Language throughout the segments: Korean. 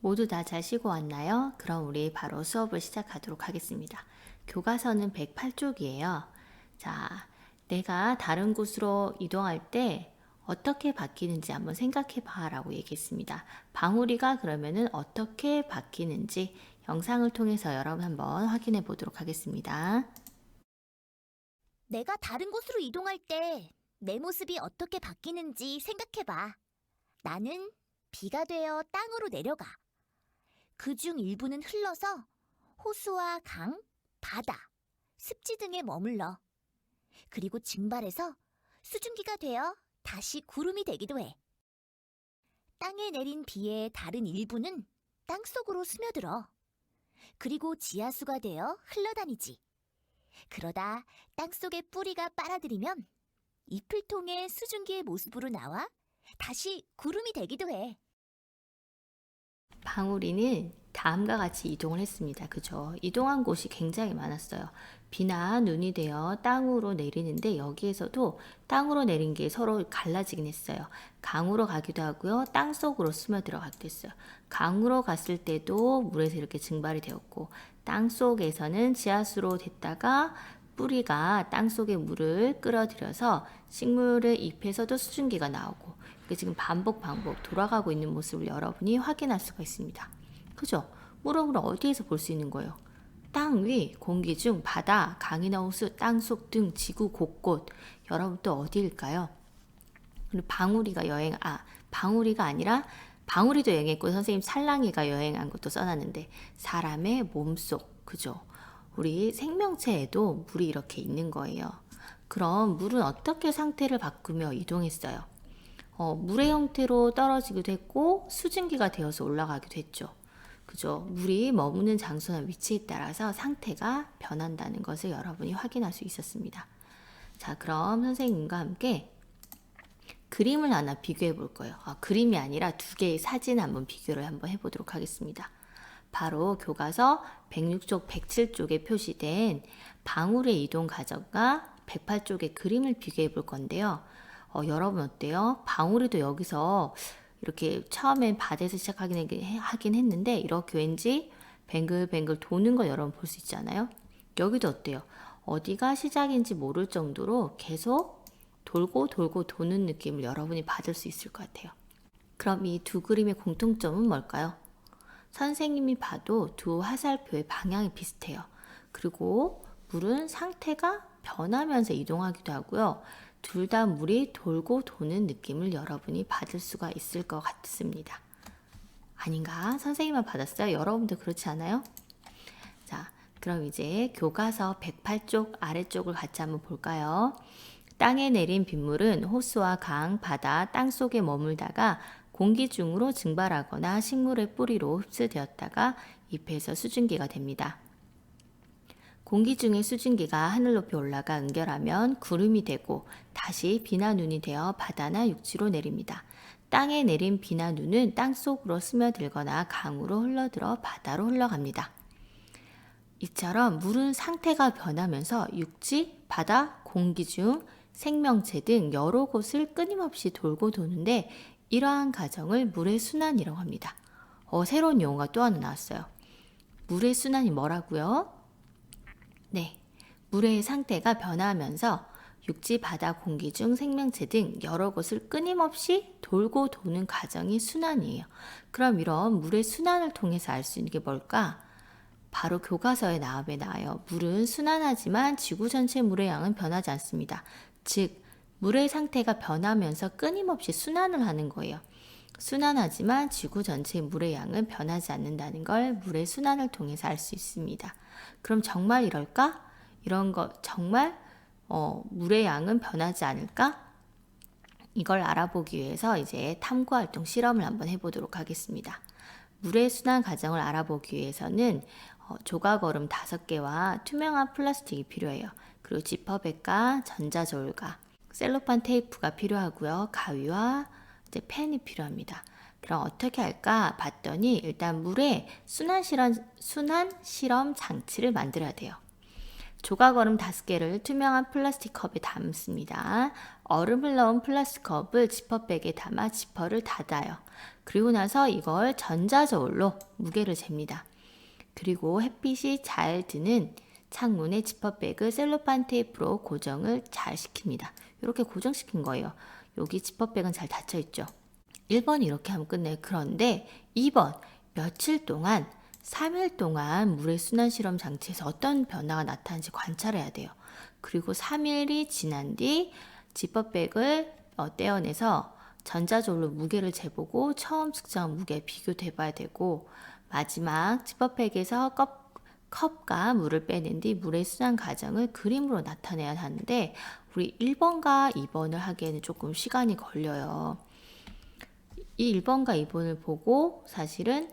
모두 다 잘 쉬고 왔나요? 그럼 우리 바로 수업을 시작하도록 하겠습니다. 교과서는 108쪽이에요. 자, 내가 다른 곳으로 이동할 때 어떻게 바뀌는지 한번 생각해 봐 라고 얘기했습니다. 방울이가 그러면은 어떻게 바뀌는지 영상을 통해서 여러분 한번 확인해 보도록 하겠습니다. 내가 다른 곳으로 이동할 때 내 모습이 어떻게 바뀌는지 생각해봐. 나는 비가 되어 땅으로 내려가. 그중 일부는 흘러서 호수와 강, 바다, 습지 등에 머물러. 그리고 증발해서 수증기가 되어 다시 구름이 되기도 해. 땅에 내린 비의 다른 일부는 땅속으로 스며들어. 그리고 지하수가 되어 흘러다니지. 그러다 땅속의 뿌리가 빨아들이면 잎을 통해 수증기의 모습으로 나와 다시 구름이 되기도 해. 방울이는 다음과 같이 이동을 했습니다. 그죠? 이동한 곳이 굉장히 많았어요. 비나 눈이 되어 땅으로 내리는데 여기에서도 땅으로 내린 게 서로 갈라지긴 했어요. 강으로 가기도 하고요. 땅 속으로 스며 들어가기도 했어요. 강으로 갔을 때도 물에서 이렇게 증발이 되었고 땅 속에서는 지하수로 됐다가 뿌리가 땅 속의 물을 끌어들여서 식물의 잎에서도 수증기가 나오고 지금 반복 돌아가고 있는 모습을 여러분이 확인할 수가 있습니다. 그죠? 물은 어디에서 볼 수 있는 거예요? 땅 위, 공기 중, 바다, 강이나 호수, 땅속 등 지구 곳곳. 여러분 또 어디일까요? 그리고 방울이가 아니라 방울이도 여행했고 선생님 살랑이가 여행한 것도 써놨는데 사람의 몸속, 그죠? 우리 생명체에도 물이 이렇게 있는 거예요. 그럼 물은 어떻게 상태를 바꾸며 이동했어요? 물의 형태로 떨어지기도 했고 수증기가 되어서 올라가기도 했죠. 그죠? 물이 머무는 장소나 위치에 따라서 상태가 변한다는 것을 여러분이 확인할 수 있었습니다. 자, 그럼 선생님과 함께 그림을 하나 비교해 볼 거예요. 그림이 아니라 두 개의 사진 한번 비교를 한번 해보도록 하겠습니다. 바로 교과서 106쪽, 107쪽에 표시된 방울의 이동 과정과 108쪽의 그림을 비교해 볼 건데요. 여러분 어때요? 방울이도 여기서 이렇게 처음엔 바다에서 하긴 했는데 이렇게 왠지 뱅글뱅글 도는 거 여러분 볼 수 있잖아요. 여기도 어때요? 어디가 시작인지 모를 정도로 계속 돌고 도는 느낌을 여러분이 받을 수 있을 것 같아요. 그럼 이 두 그림의 공통점은 뭘까요? 선생님이 봐도 두 화살표의 방향이 비슷해요. 그리고 물은 상태가 변하면서 이동하기도 하고요. 둘 다 물이 돌고 도는 느낌을 여러분이 받을 수가 있을 것 같습니다. 아닌가? 선생님만 받았어요? 여러분도 그렇지 않아요? 자, 그럼 이제 교과서 108쪽 아래쪽을 같이 한번 볼까요? 땅에 내린 빗물은 호수와 강, 바다, 땅 속에 머물다가 공기 중으로 증발하거나 식물의 뿌리로 흡수되었다가 잎에서 수증기가 됩니다. 공기 중의 수증기가 하늘 높이 올라가 응결하면 구름이 되고 다시 비나 눈이 되어 바다나 육지로 내립니다. 땅에 내린 비나 눈은 땅 속으로 스며들거나 강으로 흘러들어 바다로 흘러갑니다. 이처럼 물은 상태가 변하면서 육지, 바다, 공기 중 생명체 등 여러 곳을 끊임없이 돌고 도는데 이러한 과정을 물의 순환이라고 합니다. 새로운 용어가 또 하나 나왔어요. 물의 순환이 뭐라고요? 네, 물의 상태가 변화하면서 육지, 바다, 공기 중 생명체 등 여러 곳을 끊임없이 돌고 도는 과정이 순환이에요. 그럼 이런 물의 순환을 통해서 알 수 있는 게 뭘까? 바로 교과서에 나와요. 물은 순환하지만 지구 전체 물의 양은 변하지 않습니다. 즉, 물의 상태가 변하면서 끊임없이 순환을 하는 거예요. 순환하지만 지구 전체의 물의 양은 변하지 않는다는 걸 물의 순환을 통해서 알 수 있습니다. 그럼 정말 이럴까? 이런 거 정말 물의 양은 변하지 않을까? 이걸 알아보기 위해서 이제 탐구활동 실험을 한번 해보도록 하겠습니다. 물의 순환 과정을 알아보기 위해서는 조각 얼음 5개와 투명한 플라스틱이 필요해요. 그리고 지퍼백과 전자저울과 셀로판 테이프가 필요하고요. 가위와 이제 펜이 필요합니다. 그럼 어떻게 할까 봤더니 일단 물에 순환 실험 장치를 만들어야 돼요. 조각 얼음 5개를 투명한 플라스틱 컵에 담습니다. 얼음을 넣은 플라스틱 컵을 지퍼백에 담아 지퍼를 닫아요. 그리고 나서 이걸 전자저울로 무게를 잽니다. 그리고 햇빛이 잘 드는 창문에 지퍼백을 셀로판 테이프로 고정을 잘 시킵니다. 이렇게 고정시킨 거예요. 여기 지퍼백은 잘 닫혀 있죠. 1번 이렇게 하면 끝내요. 그런데 2번 며칠 동안 3일 동안 물의 순환 실험 장치에서 어떤 변화가 나타나는지 관찰해야 돼요. 그리고 3일이 지난 뒤 지퍼백을 떼어내서 전자저울로 무게를 재보고 처음 측정한 무게 비교도 해봐야 되고 마지막 지퍼백에서 컵과 물을 빼낸 뒤 물의 순환 과정을 그림으로 나타내야 하는데 우리 1번과 2번을 하기에는 조금 시간이 걸려요. 이 1번과 2번을 보고 사실은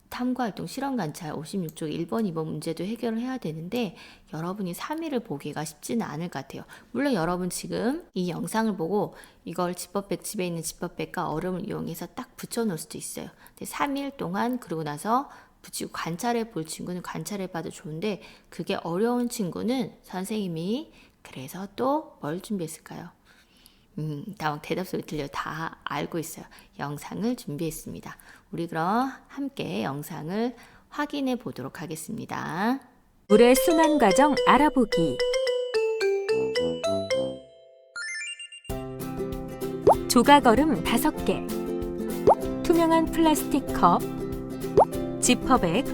탐구활동 실험관찰 56쪽 1번, 2번 문제도 해결을 해야 되는데 여러분이 3일을 보기가 쉽지는 않을 것 같아요. 물론 여러분 지금 이 영상을 보고 이걸 지퍼백, 집에 있는 지퍼백과 얼음을 이용해서 딱 붙여놓을 수도 있어요. 근데 3일 동안 그러고 나서 붙이고 관찰해 볼 친구는 관찰해 봐도 좋은데 그게 어려운 친구는 선생님이 그래서 또 뭘 준비했을까요? 다 대답 소리 들려 다 알고 있어요. 영상을 준비했습니다. 우리 그럼 함께 영상을 확인해 보도록 하겠습니다. 물의 순환 과정 알아보기. 조각 얼음 5개, 투명한 플라스틱 컵, 지퍼백,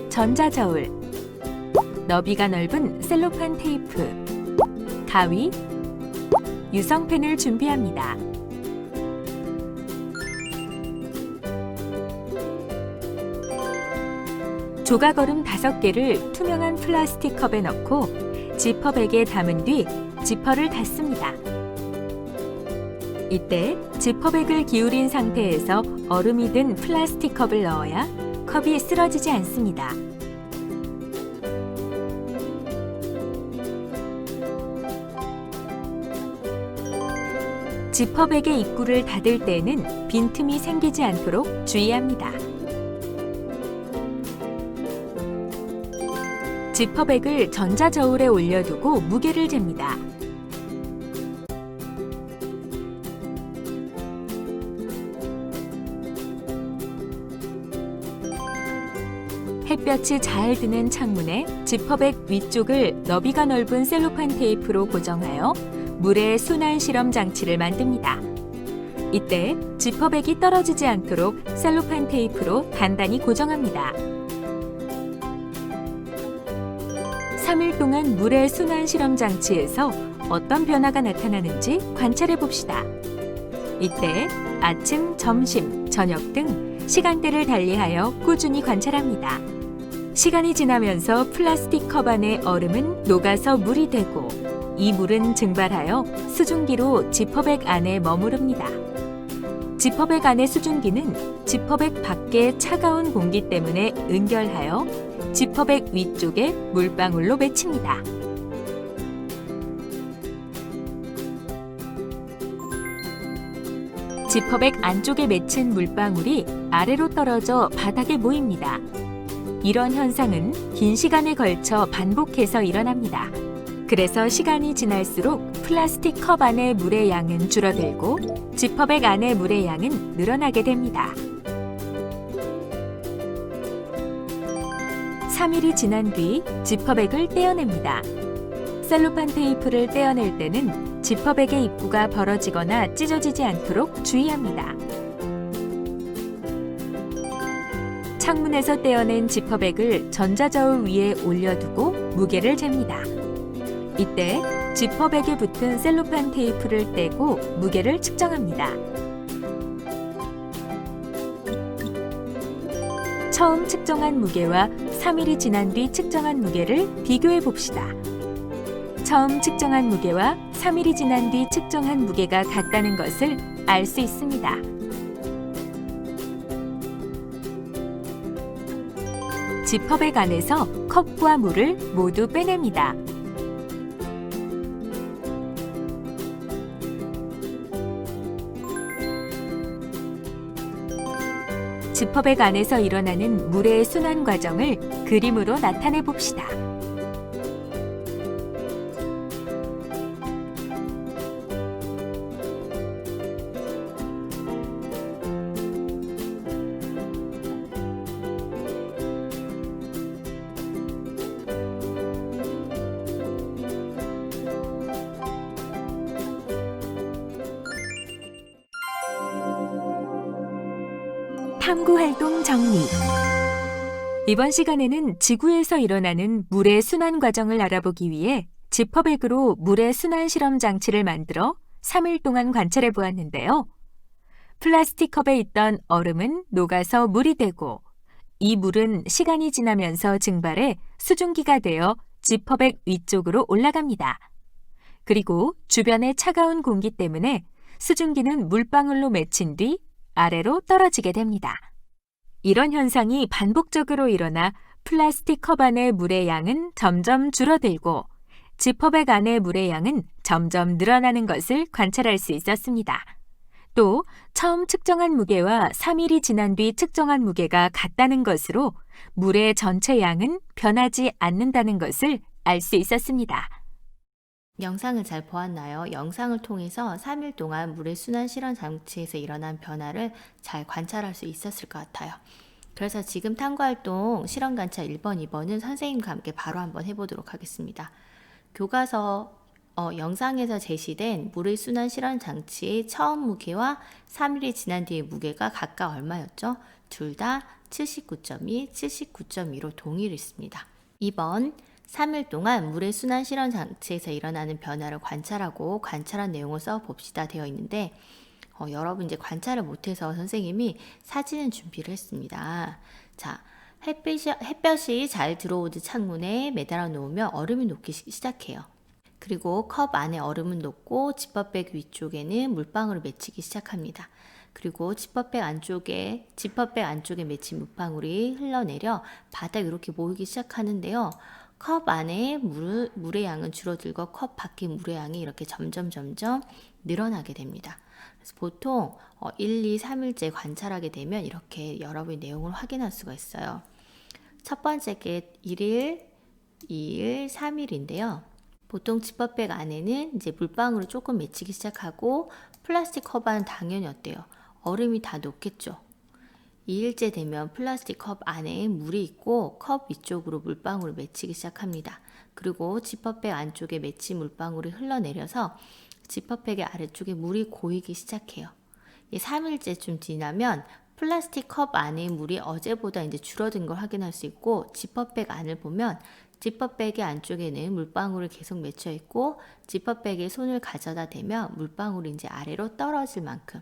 전자저울, 너비가 넓은 셀로판 테이프, 가위, 유성펜을 준비합니다. 조각 얼음 5개를 투명한 플라스틱 컵에 넣고 지퍼백에 담은 뒤 지퍼를 닫습니다. 이때 지퍼백을 기울인 상태에서 얼음이 든 플라스틱 컵을 넣어야 컵이 쓰러지지 않습니다. 지퍼백의 입구를 닫을 때에는 빈틈이 생기지 않도록 주의합니다. 지퍼백을 전자저울에 올려두고 무게를 잽니다. 햇볕이 잘 드는 창문에 지퍼백 위쪽을 너비가 넓은 셀로판 테이프로 고정하여 물의 순환 실험 장치를 만듭니다. 이때 지퍼백이 떨어지지 않도록 셀로판 테이프로 단단히 고정합니다. 3일 동안 물의 순환 실험 장치에서 어떤 변화가 나타나는지 관찰해 봅시다. 이때 아침, 점심, 저녁 등 시간대를 달리하여 꾸준히 관찰합니다. 시간이 지나면서 플라스틱 컵 안의 얼음은 녹아서 물이 되고 이 물은 증발하여 수증기로 지퍼백 안에 머무릅니다. 지퍼백 안의 수증기는 지퍼백 밖의 차가운 공기 때문에 응결하여 지퍼백 위쪽에 물방울로 맺힙니다. 지퍼백 안쪽에 맺힌 물방울이 아래로 떨어져 바닥에 모입니다. 이런 현상은 긴 시간에 걸쳐 반복해서 일어납니다. 그래서 시간이 지날수록 플라스틱 컵 안의 물의 양은 줄어들고 지퍼백 안의 물의 양은 늘어나게 됩니다. 3일이 지난 뒤 지퍼백을 떼어냅니다. 셀로판 테이프를 떼어낼 때는 지퍼백의 입구가 벌어지거나 찢어지지 않도록 주의합니다. 창문에서 떼어낸 지퍼백을 전자저울 위에 올려두고 무게를 잽니다. 이때 지퍼백에 붙은 셀로판 테이프를 떼고 무게를 측정합니다. 처음 측정한 무게와 3일이 지난 뒤 측정한 무게를 비교해 봅시다. 처음 측정한 무게와 3일이 지난 뒤 측정한 무게가 같다는 것을 알 수 있습니다. 지퍼백 안에서 컵과 물을 모두 빼냅니다. 지퍼백 안에서 일어나는 물의 순환 과정을 그림으로 나타내 봅시다. 탐구활동 정리. 이번 시간에는 지구에서 일어나는 물의 순환 과정을 알아보기 위해 지퍼백으로 물의 순환 실험 장치를 만들어 3일 동안 관찰해 보았는데요. 플라스틱 컵에 있던 얼음은 녹아서 물이 되고 이 물은 시간이 지나면서 증발해 수증기가 되어 지퍼백 위쪽으로 올라갑니다. 그리고 주변의 차가운 공기 때문에 수증기는 물방울로 맺힌 뒤 아래로 떨어지게 됩니다. 이런 현상이 반복적으로 일어나 플라스틱 컵 안의 물의 양은 점점 줄어들고 지퍼백 안의 물의 양은 점점 늘어나는 것을 관찰할 수 있었습니다. 또 처음 측정한 무게와 3일이 지난 뒤 측정한 무게가 같다는 것으로 물의 전체 양은 변하지 않는다는 것을 알 수 있었습니다. 영상을 잘 보았나요? 영상을 통해서 3일 동안 물의 순환 실험 장치에서 일어난 변화를 잘 관찰할 수 있었을 것 같아요. 그래서 지금 탐구활동 실험 관찰 1번, 2번은 선생님과 함께 바로 한번 해보도록 하겠습니다. 교과서 영상에서 제시된 물의 순환 실험 장치의 처음 무게와 3일이 지난 뒤의 무게가 각각 얼마였죠? 둘 다 79.2, 79.2로 동일했습니다. 2번, 3일 동안 물의 순환 실험 장치에서 일어나는 변화를 관찰하고 관찰한 내용을 써봅시다 되어 있는데 여러분 이제 관찰을 못해서 선생님이 사진을 준비를 했습니다. 자, 햇볕이 잘 들어오듯 창문에 매달아 놓으면 얼음이 녹기 시작해요. 그리고 컵 안에 얼음은 녹고 지퍼백 위쪽에는 물방울을 맺히기 시작합니다. 그리고 지퍼백 안쪽에 맺힌 물방울이 흘러내려 바닥에 이렇게 모이기 시작하는데요. 컵 안에 물의 양은 줄어들고 컵 밖의 물의 양이 이렇게 점점 늘어나게 됩니다. 그래서 보통 1, 2, 3일째 관찰하게 되면 이렇게 여러분의 내용을 확인할 수가 있어요. 첫 번째 게 1일, 2일, 3일인데요. 보통 지퍼백 안에는 이제 물방울이 조금 맺히기 시작하고 플라스틱 컵 안은 당연히 어때요? 얼음이 다 녹겠죠. 2일째 되면 플라스틱 컵 안에 물이 있고 컵 위쪽으로 물방울을 맺히기 시작합니다. 그리고 지퍼백 안쪽에 맺힌 물방울이 흘러내려서 지퍼백의 아래쪽에 물이 고이기 시작해요. 3일째쯤 지나면 플라스틱 컵 안의 물이 어제보다 이제 줄어든 걸 확인할 수 있고 지퍼백 안을 보면 지퍼백의 안쪽에는 물방울이 계속 맺혀 있고 지퍼백에 손을 가져다 대면 물방울이 이제 아래로 떨어질 만큼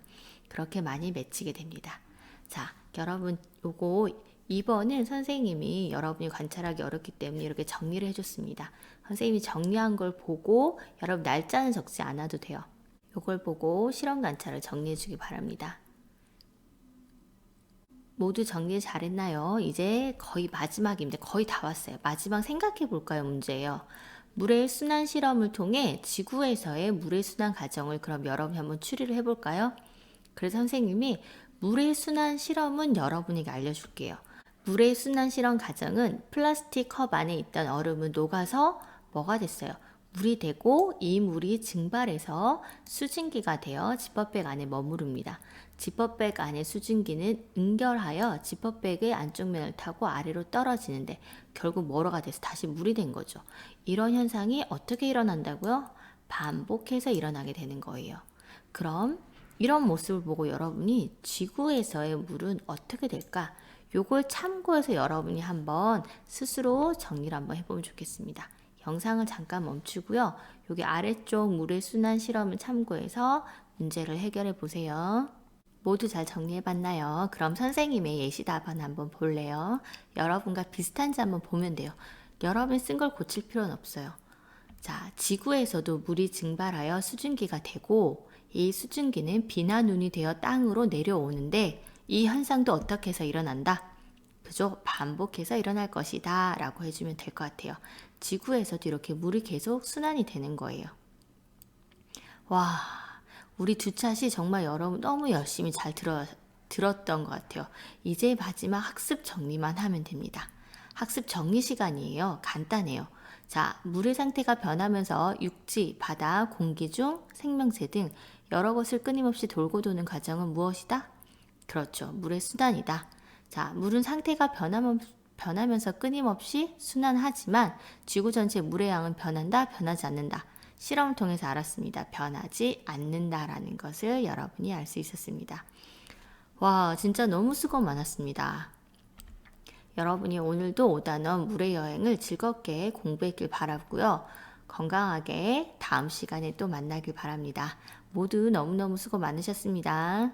그렇게 많이 맺히게 됩니다. 자, 여러분 요거 2번은 선생님이 여러분이 관찰하기 어렵기 때문에 이렇게 정리를 해줬습니다. 선생님이 정리한 걸 보고 여러분 날짜는 적지 않아도 돼요. 요걸 보고 실험 관찰을 정리해 주기 바랍니다. 모두 정리 잘했나요? 이제 거의 마지막입니다. 거의 다 왔어요. 마지막 생각해 볼까요? 문제예요. 물의 순환 실험을 통해 지구에서의 물의 순환 과정을 그럼 여러분이 한번 추리를 해볼까요? 그래서 선생님이 물의 순환 실험은 여러분에게 알려줄게요. 물의 순환 실험 과정은 플라스틱 컵 안에 있던 얼음은 녹아서 뭐가 됐어요? 물이 되고 이 물이 증발해서 수증기가 되어 지퍼백 안에 머무릅니다. 지퍼백 안의 수증기는 응결하여 지퍼백의 안쪽 면을 타고 아래로 떨어지는데 결국 뭐가 돼서 다시 물이 된 거죠. 이런 현상이 어떻게 일어난다고요? 반복해서 일어나게 되는 거예요. 그럼 이런 모습을 보고 여러분이 지구에서의 물은 어떻게 될까? 요걸 참고해서 여러분이 한번 스스로 정리를 한번 해보면 좋겠습니다. 영상을 잠깐 멈추고요. 여기 아래쪽 물의 순환 실험을 참고해서 문제를 해결해 보세요. 모두 잘 정리해 봤나요? 그럼 선생님의 예시 답안 한번 볼래요? 여러분과 비슷한지 한번 보면 돼요. 여러분이 쓴 걸 고칠 필요는 없어요. 자, 지구에서도 물이 증발하여 수증기가 되고 이 수증기는 비나 눈이 되어 땅으로 내려오는데 이 현상도 어떻게 해서 일어난다? 그죠? 반복해서 일어날 것이다 라고 해주면 될 것 같아요. 지구에서도 이렇게 물이 계속 순환이 되는 거예요. 와, 우리 두 차시 정말 여러분 너무 열심히 잘 들었던 것 같아요. 이제 마지막 학습 정리만 하면 됩니다. 학습 정리 시간이에요. 간단해요. 자, 물의 상태가 변하면서 육지, 바다, 공기 중 생명체 등 여러 것을 끊임없이 돌고 도는 과정은 무엇이다? 그렇죠. 물의 순환이다. 자, 물은 상태가 변하면서 끊임없이 순환하지만 지구 전체 물의 양은 변한다, 변하지 않는다. 실험을 통해서 알았습니다. 변하지 않는다라는 것을 여러분이 알 수 있었습니다. 와, 진짜 너무 수고 많았습니다. 여러분이 오늘도 5단원 물의 여행을 즐겁게 공부했길 바라고요. 건강하게 다음 시간에 또 만나길 바랍니다. 모두 너무너무 수고 많으셨습니다.